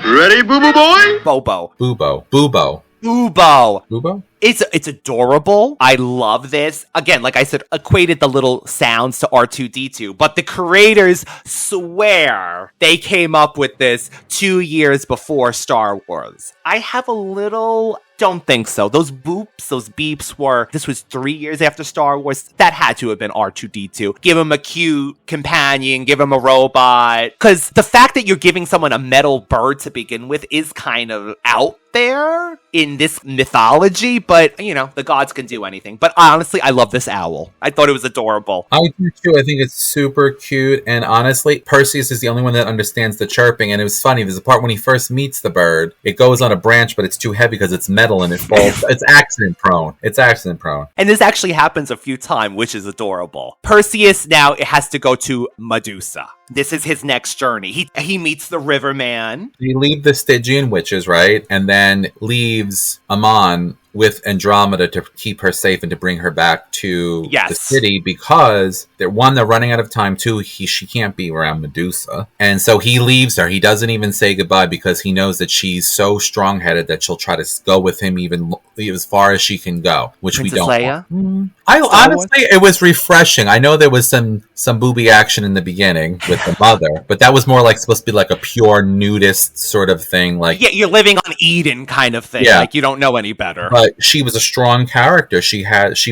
Ready, boo-boo boy? Bobo. Boobo. Boobo. Boobo? It's adorable. I love this. Again, like I said, equated the little sounds to R2-D2, but the creators swear they came up with this 2 years before Star Wars. I have a little... Don't think so. Those boops, those beeps this was 3 years after Star Wars. That had to have been R2-D2. Give him a cute companion, give him a robot. Because the fact that you're giving someone a metal bird to begin with is kind of out there in this mythology, but, you know, the gods can do anything. But honestly, I love this owl. I thought it was adorable. I do too. I think it's super cute. And honestly, Perseus is the only one that understands the chirping. And it was funny. There's a part when he first meets the bird. It goes on a branch, but it's too heavy because it's metal and it falls. It's accident prone. And this actually happens a few times, which is adorable. Perseus now has to go to Medusa. This is his next journey. He meets the Riverman. He leaves the Stygian witches, right? And then leaves Ammon with Andromeda to keep her safe and to bring her back to the city because they're running out of time. Two, she can't be around Medusa, and so he leaves her. He doesn't even say goodbye because he knows that she's so strong-headed that she'll try to go with him even as far as she can go, which Princess we don't. Leia? Want. Honestly, it was refreshing. I know there was some booby action in the beginning with the mother, but that was more like supposed to be like a pure nudist sort of thing. Like, yeah, you're living on Eden kind of thing. Yeah. Like you don't know any better. But she was a strong character. She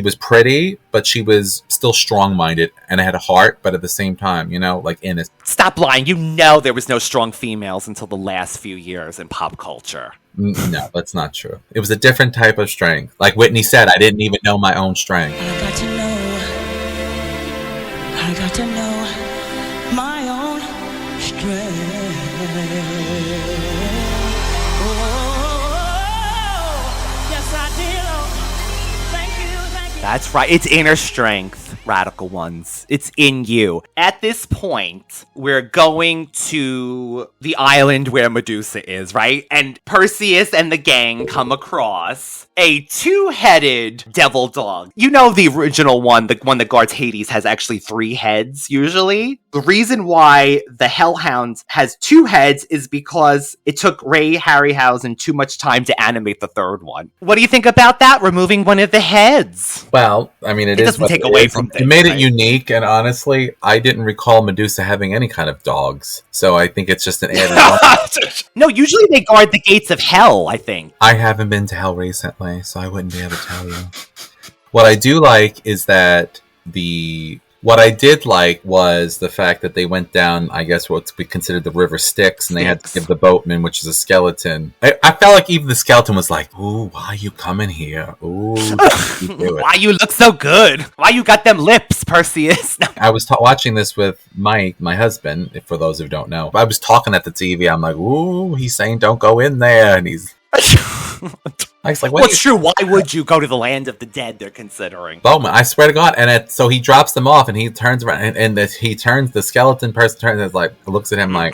was pretty, but she was still strong-minded and had a heart, but at the same time, you know, like innocent. Stop lying. You know there was no strong females until the last few years in pop culture. No, that's not true. It was a different type of strength. Like Whitney said, I didn't even know my own strength. I got to know my own strength. That's right. It's inner strength, radical ones. It's in you. At this point, we're going to the island where Medusa is, right? And Perseus and the gang come across a two-headed devil dog. You know the original one, the one that guards Hades, has actually 3 heads, usually. The reason why the Hellhound has 2 heads is because it took Ray Harryhausen too much time to animate the 3rd one. What do you think about that? Removing one of the heads? Well, I mean, it doesn't take away from things. It made it unique, and honestly, I didn't recall Medusa having any kind of dogs, so I think it's just an added. No, usually they guard the gates of hell, I think. I haven't been to hell recently, so I wouldn't be able to tell you. What I do like is that what I did like was the fact that they went down, I guess, what we considered the river Styx, and they had to give the boatman, which is a skeleton. I felt like even the skeleton was like, "Ooh, why you coming here? Ooh, why you look so good? Why you got them lips, Perseus?" I was watching this with Mike, my husband, for those who don't know. I was talking at the TV. I'm like, "Ooh, he's saying don't go in there," and he's. I was like, well, it's true. Why would you go to the land of the dead? They're considering. Bowman, I swear to God. And so he drops them off, and he turns around, and he turns the skeleton person turns and like looks at him like,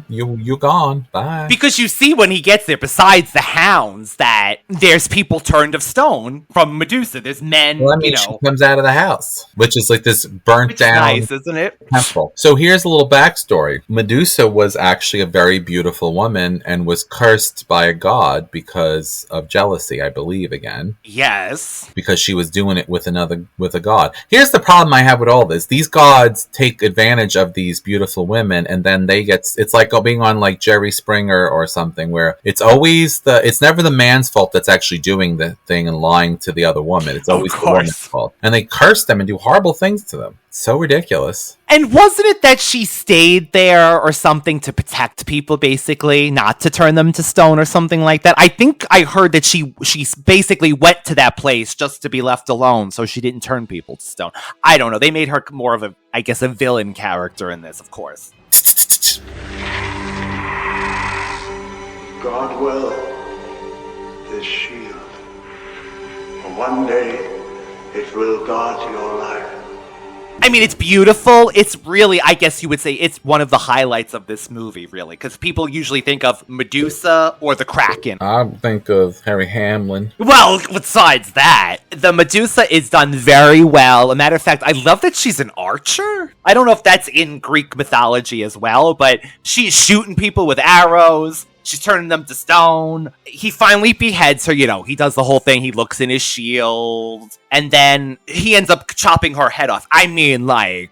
You gone. Bye. Because you see when he gets there, besides the hounds, that there's people turned of stone from Medusa. There's men, well, I mean, she comes out of the house, which is like this burnt down nice, isn't it? temple. So here's a little backstory. Medusa was actually a very beautiful woman and was cursed by a god because of jealousy, I believe, again. Yes. Because she was doing it with a god. Here's the problem I have with all this. These gods take advantage of these beautiful women, and then it's like being on like Jerry Springer or something, where it's never the man's fault that's actually doing the thing and lying to the other woman. It's always the woman's fault. And they curse them and do horrible things to them. It's so ridiculous. And wasn't it that she stayed there or something to protect people, basically, not to turn them to stone or something like that? I think I heard that she basically went to that place just to be left alone, so she didn't turn people to stone. I don't know. They made her more of a villain character in this, of course. God will this shield. For one day it will guard your life. I mean, it's beautiful. It's really, I guess you would say, it's one of the highlights of this movie, really, because people usually think of Medusa or the Kraken. I think of Harry Hamlin. Well, besides that, the Medusa is done very well. A matter of fact, I love that she's an archer. I don't know if that's in Greek mythology as well, but she's shooting people with arrows. She's turning them to stone. He finally beheads her, he does the whole thing. He looks in his shield. And then he ends up chopping her head off. I mean, like,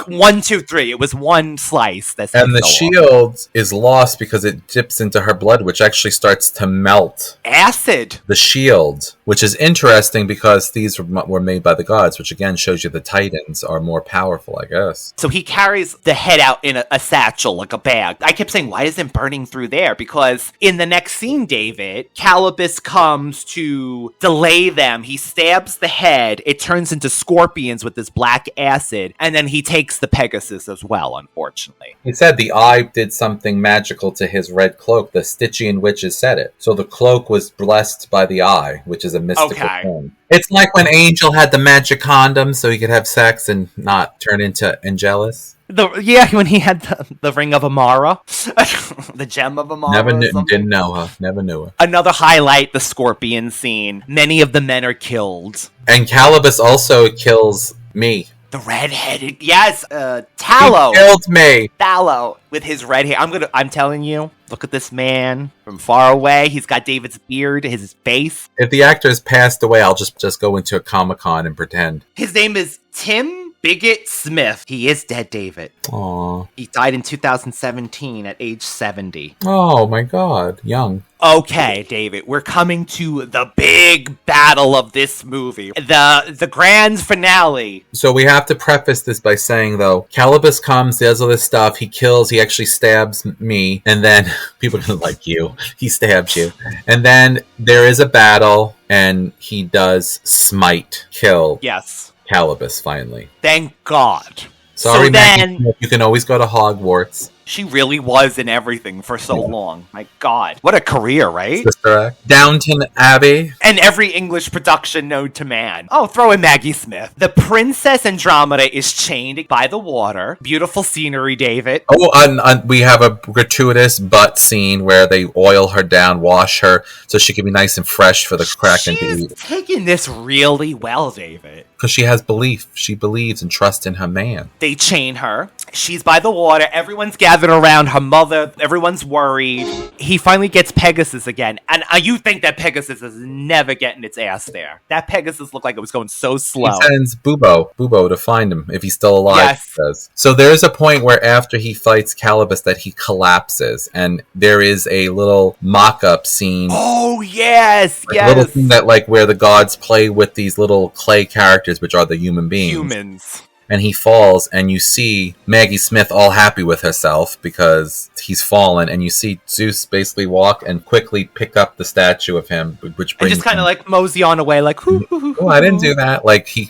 1, 2, 3. It was one slice. And the shield is lost because it dips into her blood, which actually starts to melt. Acid. The shield. which is interesting because these were made by the gods, which again shows you the Titans are more powerful, I guess. So he carries the head out in a satchel, like a bag. I kept saying, why isn't burning through there? Because in the next scene, David, Calibus comes to delay them. He stabs the head. It turns into scorpions with this black acid. And then he takes the Pegasus as well, unfortunately. He said the eye did something magical to his red cloak. The Stygian witches said it. So the cloak was blessed by the eye, which is a mystical thing. It's like when Angel had the magic condom so he could have sex and not turn into Angelus. When he had the ring of Amara. The gem of Amara. Didn't know her. Never knew her. Another highlight, the scorpion scene. Many of the men are killed. And Calibus also kills me. The red-headed, yes, Tallow. He killed me. Tallow with his red hair. I'm telling you, look at this man from far away. He's got David's beard, his face. If the actor has passed away, I'll just go into a Comic-Con and pretend. His name is Tim Bigot Smith. He is dead, David. Aww. He died in 2017 at age 70. Oh my God, young. Okay, David, we're coming to the big battle of this movie. The grand finale. So we have to preface this by saying, though, Calibus comes, does all this stuff, he kills, he actually stabs me, and then, people don't like you, he stabs you. And then there is a battle, and he does smite, kill. Yes. Calibus, finally. Thank God. Sorry, so Maggie, then, you can always go to Hogwarts. She really was in everything for so long. My God. What a career, right? Sister Act. Downton Abbey. And every English production known to man. Oh, throw in Maggie Smith. The Princess Andromeda is chained by the water. Beautiful scenery, David. Oh, we have a gratuitous butt scene where they oil her down, wash her, so she can be nice and fresh for the Kraken to eat. She's taking this really well, David. Because she has belief. She believes and trusts in her man. They chain her. She's by the water. Everyone's gathered around her mother. Everyone's worried. He finally gets Pegasus again. And you think that Pegasus is never getting its ass there. That Pegasus looked like it was going so slow. He sends Bubo to find him if he's still alive. Yes. He says. So there's a point where after he fights Calibus that he collapses. And there is a little mock-up scene. Oh, yes. Like a little thing that where the gods play with these little clay characters, which are the human beings. Humans. And he falls, and you see Maggie Smith all happy with herself because he's fallen, and you see Zeus basically walk and quickly pick up the statue of him, which brings and just kind of mosey on away, oh, I didn't do that.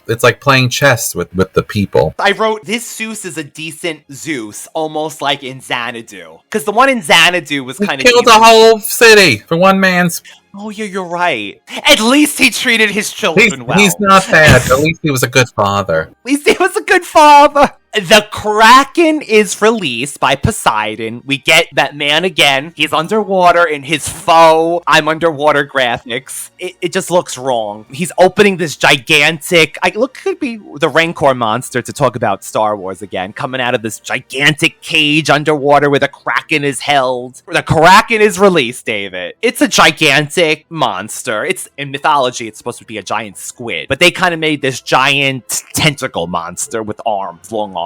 It's like playing chess with the people. I wrote, this Zeus is a decent Zeus, almost like in Xanadu. Because the one in Xanadu was kind of killed the whole city for one man's... Oh, yeah, you're right. At least he treated his children well. He's not bad. At least he was a good father. At least he was a good father. The Kraken is released by Poseidon. We get that man again. He's underwater in his faux I'm underwater graphics. It just looks wrong. He's opening this gigantic... could be the Rancor monster to talk about Star Wars again. Coming out of this gigantic cage underwater where the Kraken is held. The Kraken is released, David. It's a gigantic monster. It's in mythology, it's supposed to be a giant squid. But they kind of made this giant tentacle monster with arms, long arms.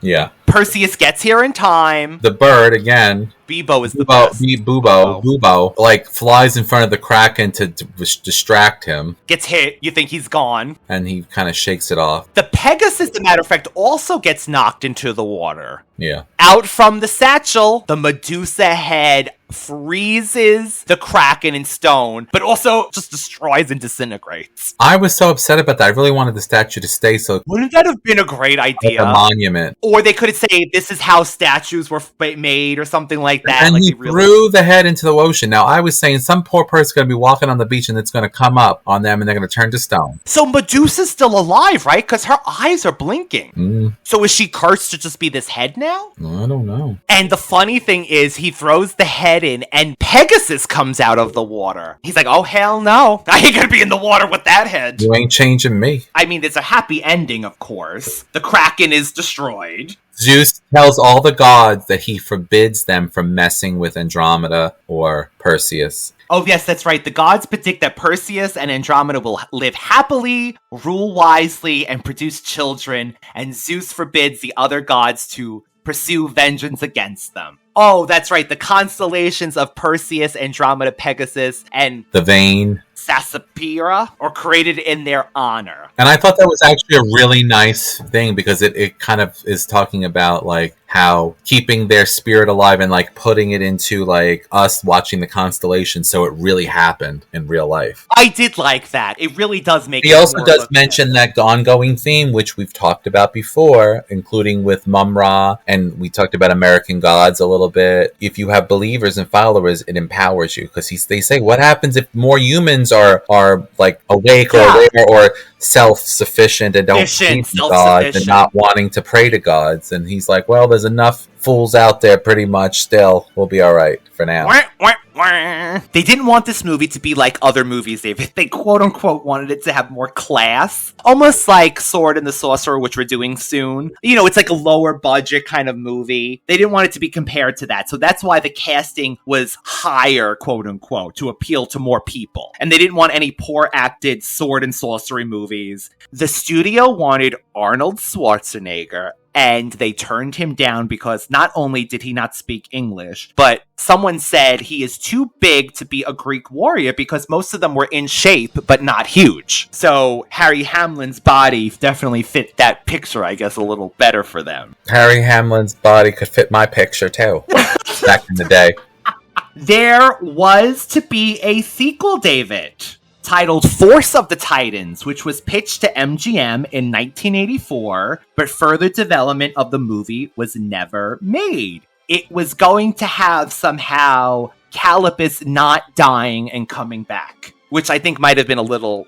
Yeah. Perseus gets here in time. The bird, again. Bebo is the best. Bubo, flies in front of the Kraken to distract him. Gets hit. You think he's gone. And he kind of shakes it off. The Pegasus, as a matter of fact, also gets knocked into the water. Yeah. Out from the satchel, the Medusa head freezes the Kraken in stone, but also just destroys and disintegrates. I was so upset about that. I really wanted the statue to stay so... Wouldn't that have been a great idea? Like a monument. Or they could say, this is how statues were made, or something like that. And he threw the head into the ocean. Now, I was saying some poor person's going to be walking on the beach and it's going to come up on them and they're going to turn to stone. So Medusa's still alive, right? Because her eyes are blinking. So is she cursed to just be this head now? I don't know. And the funny thing is, he throws the head in and Pegasus comes out of the water. He's like, oh, hell no. I ain't gonna be in the water with that head. You ain't changing me. I mean, it's a happy ending, of course. The Kraken is destroyed. Zeus tells all the gods that he forbids them from messing with Andromeda or Perseus. Oh, yes, that's right. The gods predict that Perseus and Andromeda will live happily, rule wisely, and produce children, and Zeus forbids the other gods to pursue vengeance against them. Oh, that's right. The constellations of Perseus, Andromeda, Pegasus, and... the Vane. Sasapira, or created in their honor. And I thought that was actually a really nice thing because it kind of is talking about like how keeping their spirit alive and like putting it into like us watching the constellation, so it really happened in real life. I did like that. It really does make He also does mention that ongoing theme, which we've talked about before, including with Mum-Ra, and we talked about American Gods a little bit. If you have believers and followers, it empowers you, because they say, what happens if more humans are like awake or aware or self-sufficient and don't believe in gods and not wanting to pray to gods? And he's like, well, there's enough fools out there pretty much still. We'll be all right for now. They didn't want this movie to be like other movies, David. They quote-unquote wanted it to have more class. Almost like Sword and the Sorcerer, which we're doing soon. You know, it's like a lower budget kind of movie. They didn't want it to be compared to that. So that's why the casting was higher, quote-unquote, to appeal to more people. And they didn't want any poor-acted sword and sorcery movies. The studio wanted Arnold Schwarzenegger, and they turned him down because not only did he not speak English, but someone said he is too big to be a Greek warrior because most of them were in shape, but not huge. So Harry Hamlin's body definitely fit that picture, I guess, a little better for them. Harry Hamlin's body could fit my picture, too, back in the day. There was to be a sequel, David, titled Force of the Titans, which was pitched to MGM in 1984, but further development of the movie was never made. It was going to have somehow Calipus not dying and coming back, which I think might have been a little,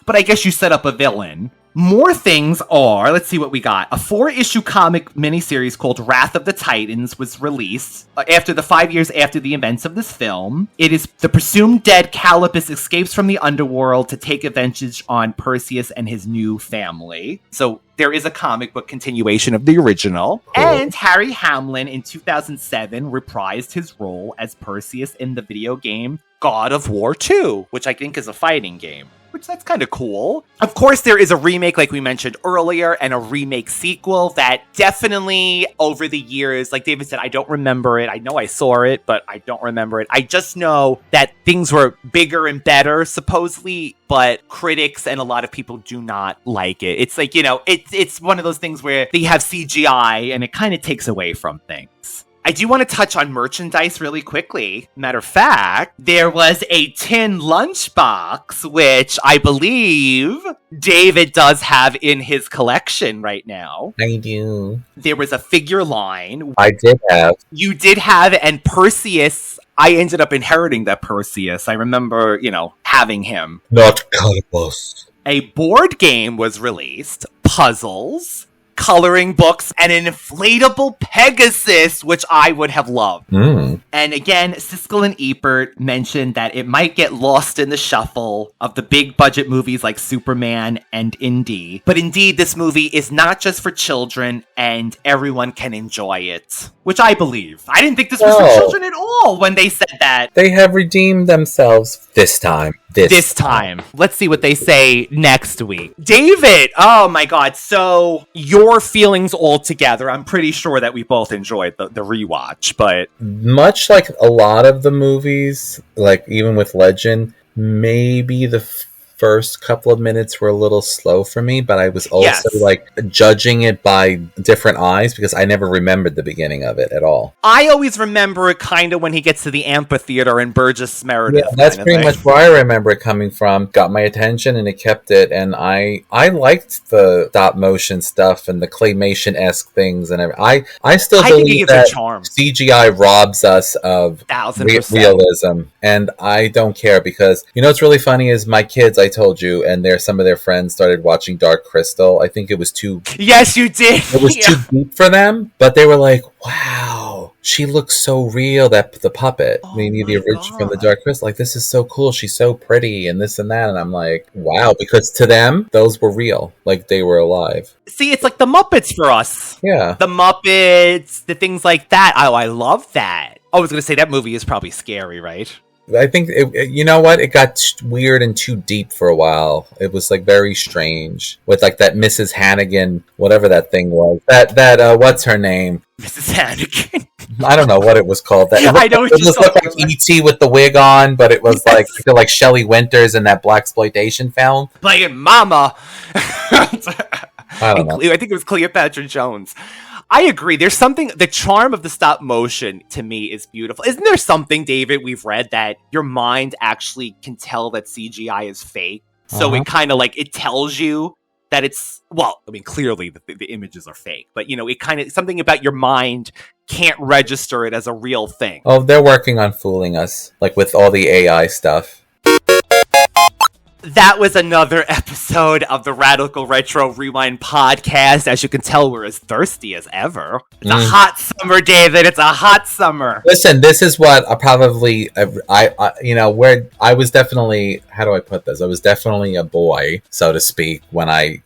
but I guess you set up a villain. More things are, let's see what we got. A 4-issue comic miniseries called Wrath of the Titans was released after the 5 years after the events of this film. It is the presumed dead Calipus escapes from the underworld to take advantage on Perseus and his new family. So there is a comic book continuation of the original. Cool. And Harry Hamlin in 2007 reprised his role as Perseus in the video game God of War 2, which I think is a fighting game. Which that's kind of cool. Of course, there is a remake, like we mentioned earlier, and a remake sequel that definitely, over the years, like David said, I don't remember it. I know I saw it, but I don't remember it. I just know that things were bigger and better, supposedly, but critics and a lot of people do not like it. It's like, you know, it's one of those things where they have CGI, and it kind of takes away from things. I do want to touch on merchandise really quickly. Matter of fact, there was a tin lunchbox, which I believe David does have in his collection right now. I do. There was a figure line. I did have. You did have, and Perseus, I ended up inheriting that Perseus. I remember, you know, having him. Not Calipus. A board game was released, puzzles, coloring books, and an inflatable Pegasus, which I would have loved. And again, Siskel and Ebert mentioned that it might get lost in the shuffle of the big budget movies like Superman and Indy. But indeed, this movie is not just for children, and everyone can enjoy it. Which I believe. I didn't think this was for children at all when they said that. They have redeemed themselves this time. This time. Let's see what they say next week. David! Oh my god. So, your feelings all together. I'm pretty sure that we both enjoyed the rewatch, but... Much like a lot of the movies, like even with Legend, maybe the first couple of minutes were a little slow for me, but I was also like judging it by different eyes because I never remembered the beginning of it at all. I always remember it kind of when he gets to the amphitheater and Burgess Meredith. Yeah, that's pretty much where I remember it coming from. Got my attention and it kept it, and I liked the stop motion stuff and the claymation-esque things, and I still believe that CGI robs us of realism, and I don't care because, you know what's really funny is my kids, I told you, and some of their friends started watching Dark Crystal. I think it was too... Yes, you did! It was too deep for them, but they were like, wow, she looks so real, the puppet. The original from the Dark Crystal. Like, this is so cool, she's so pretty, and this and that, and I'm like, wow, because to them, those were real. Like, they were alive. See, it's like the Muppets for us. Yeah. The Muppets, the things like that. Oh, I love that. I was going to say, that movie is probably scary, right? I think you know what? It got weird and too deep for a while. It was like very strange with like that Mrs. Hannigan, whatever that thing was. That what's her name? Mrs. Hannigan. I don't know what it was called. That I know what it you're was talking like E.T. with the wig on, but it was like I feel like Shelley Winters in that blaxploitation film playing Mama. I don't know. I think it was Cleopatra Jones. I agree. There's something, the charm of the stop motion to me is beautiful. Isn't there something, David, we've read that your mind actually can tell that CGI is fake? So it kind of like, it tells you that it's, well, I mean, clearly the images are fake, but you know, it kind of, something about your mind can't register it as a real thing. Oh, they're working on fooling us, like with all the AI stuff. That was another episode of the Radical Retro Rewind podcast. As you can tell, we're as thirsty as ever. It's a hot summer, David. It's a hot summer. Listen, this is what where I was definitely, how do I put this? I was definitely a boy, so to speak, when I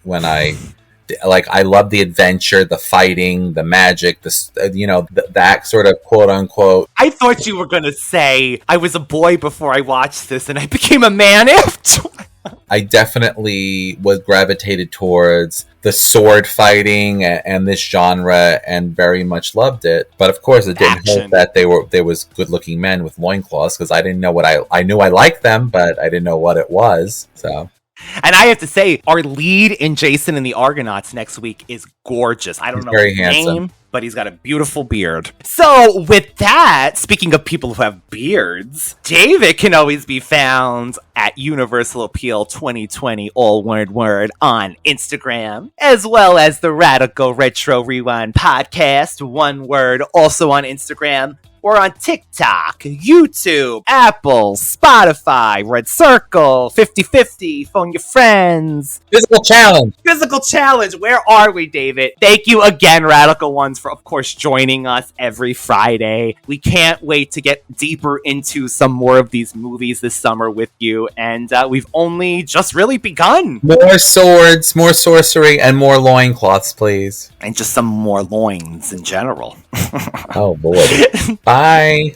like, I love the adventure, the fighting, the magic, that sort of quote unquote. I thought you were going to say I was a boy before I watched this and I became a man after. I definitely was gravitated towards the sword fighting and this genre and very much loved it. But of course, it didn't help that there was good looking men with loincloths, because I didn't know what I knew I liked them, but I didn't know what it was. So. And I have to say, our lead in Jason and the Argonauts next week is gorgeous. I don't know his name, but he's got a beautiful beard. So with that, speaking of people who have beards, David can always be found at Universal Appeal 2020, all one word, on Instagram, as well as the Radical Retro Rewind podcast, one word, also on Instagram. We're on TikTok, YouTube, Apple, Spotify, Red Circle, 50/50, Phone Your Friends. Physical Challenge. Where are we, David? Thank you again, Radical Ones, for, of course, joining us every Friday. We can't wait to get deeper into some more of these movies this summer with you, and we've only just really begun. More swords, more sorcery, and more loincloths, please. And just some more loins in general. Oh, boy. Bye.